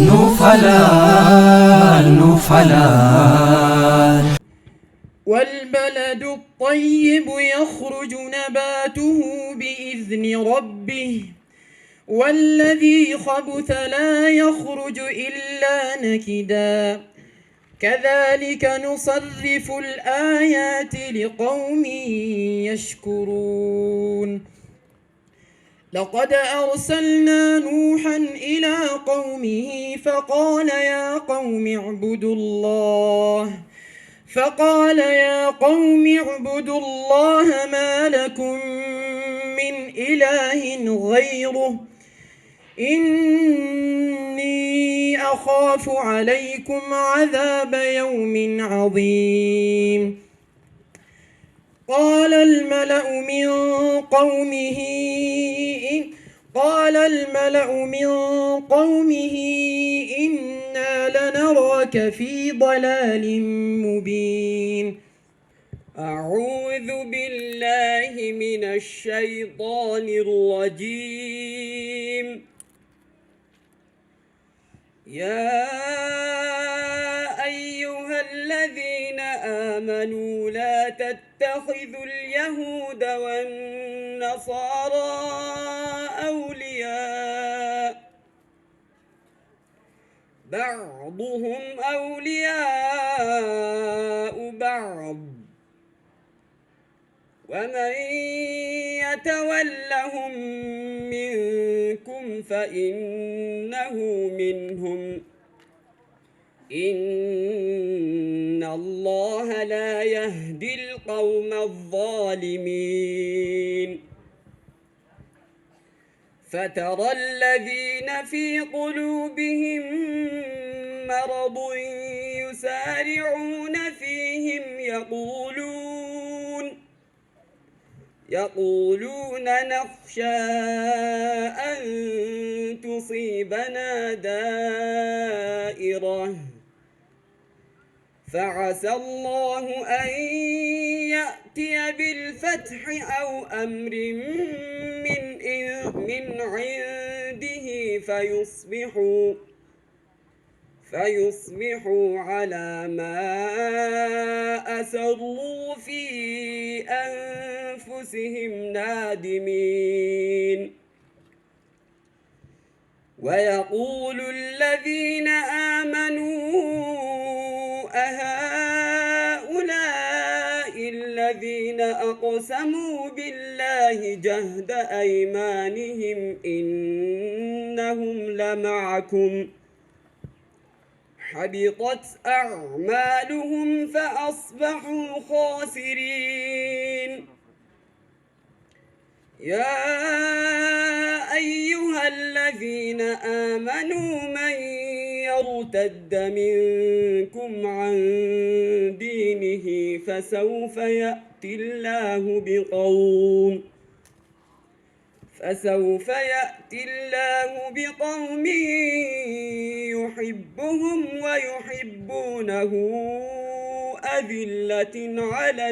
نفلال نفلال. والبلد الطيب يخرج نباته بإذن ربه والذي خبث لا يخرج إلا نكدا كذلك نصرف الآيات لقوم يشكرون لقد أرسلنا نوحا إلى قومه فقال يا قوم اعبدوا الله ما لكم من إله غيره إني أخاف عليكم عذاب يوم عظيم قال الملأ من قومه إنا لنراك في ضلال مبين أعوذ بالله من الشيطان الرجيم يا أيها الذين آمنوا لا تتخذوا اليهود والنصارى أولياء بعضهم أولياء بعض ومن يتولهم منكم فإنه منهم إن الله لا يهدي القوم الظالمين فترى الذين في قلوبهم مرض يسارعون فيهم يقولون نخشى أن تصيبنا دائرة فعسى الله أن يأتي بالفتح أو أمر من عنده فيصبحوا على ما أسروا في أنفسهم نادمين ويقول الذين آمنوا أهؤلاء الذين أقسموا بالله جهد أيمانهم إنهم لمعكم حبطت أعمالهم فأصبحوا خاسرين يا أيها الذين آمنوا من يرتد منكم عن دينه فسوف يأتي الله بقوم يحبهم ويحبونه أذلة على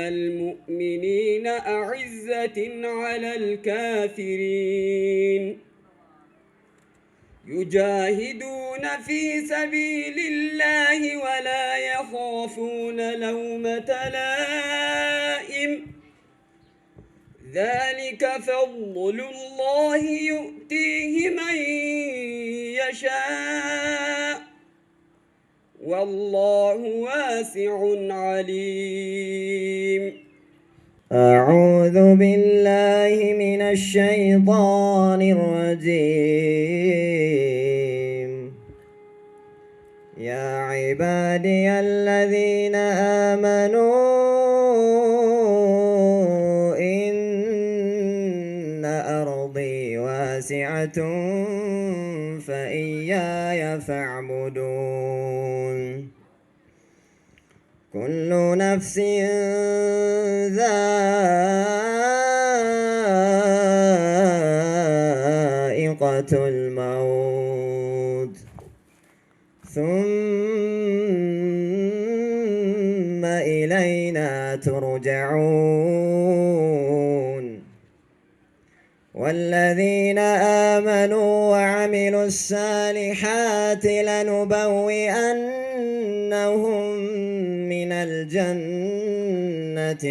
المؤمنين أعزة على الكافرين يجاهدون في سبيل الله ولا يخافون لومة لائم ذلك فضل الله يؤتيه من يشاء والله واسع عليم أعوذ بالله من الشيطان الرجيم يا عبادي الذين آمنوا إن أرضي واسعة فإياي فاعبدون كل نفس ذائقة الموت ثم إلينا ترجعون والذين آمنوا وعملوا الصالحات لنبوئنهم من الجنة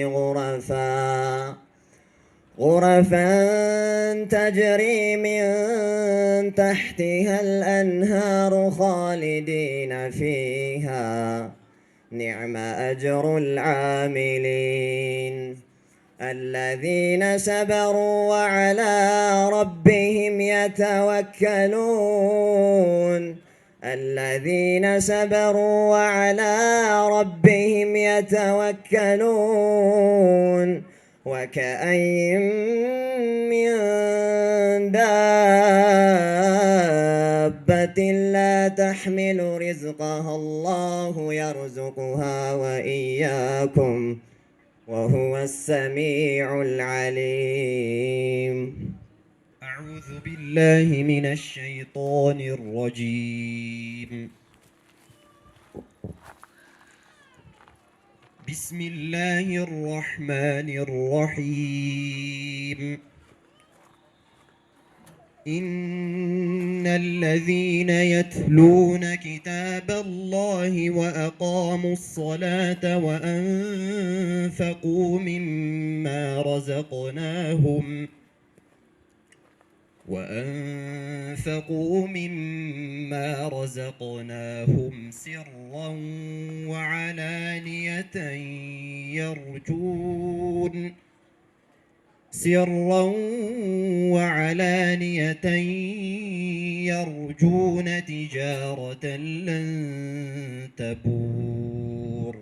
غرفا تجري من تحتها الأنهار خالدين فيها نعم أجر العاملين الذين صبروا وعلى ربهم يتوكلون وكأين من دابة لا تحمل رزقها الله يرزقها وإياكم وهو السميع العليم. أعوذ بالله من الشيطان الرجيم. بسم الله الرحمن الرحيم. إن الذين يتلون كتاب الله وأقاموا الصلاة وأنفقوا مما رزقناهم سرا وعلانية يرجون تجارة لن تبور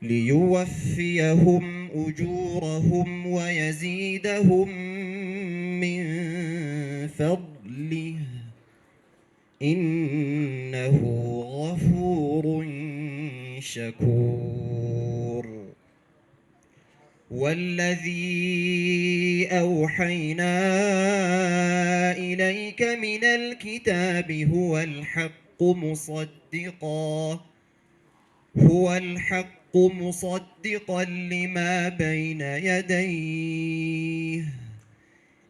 ليوفيهم أجورهم ويزيدهم من فضله إنه غفور شكور. والذي أوحينا إليك من الكتاب هو الحق مصدقا لما بين يديه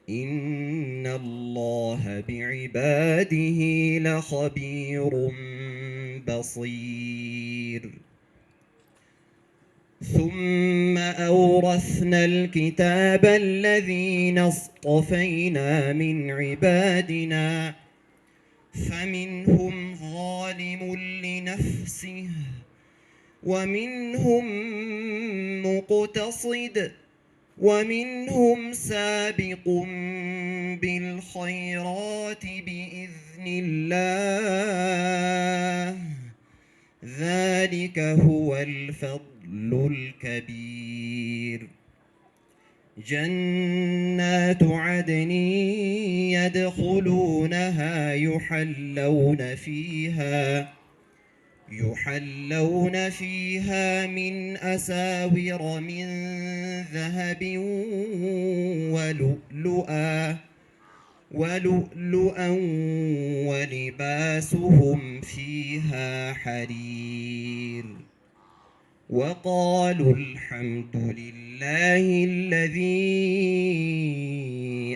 إن الله بعباده لخبير بصير. ثم أورثنا الكتاب الذين اصطفينا من عبادنا فمنهم ظالم لنفسه ومنهم مقتصد ومنهم سابق بالخيرات بإذن الله ذلك هو الفضل الكبير. جنات عدن يدخلونها يحلون فيها من أساور من ذهب ولؤلؤا ولباسهم فيها حرير. وقالوا الحمد لله الذي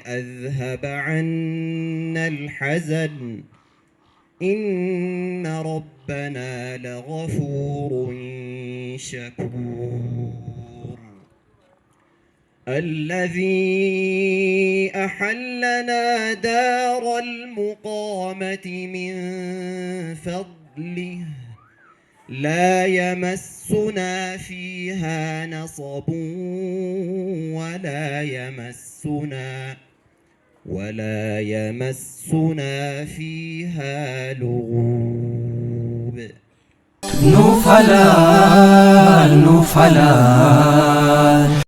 أذهب عنا الحزن إن ربنا لغفور شكور. الذي أحلنا دار المقامة من فضله لا يمسنا فيها نصب ولا يمسنا فيها لغوب. نفلا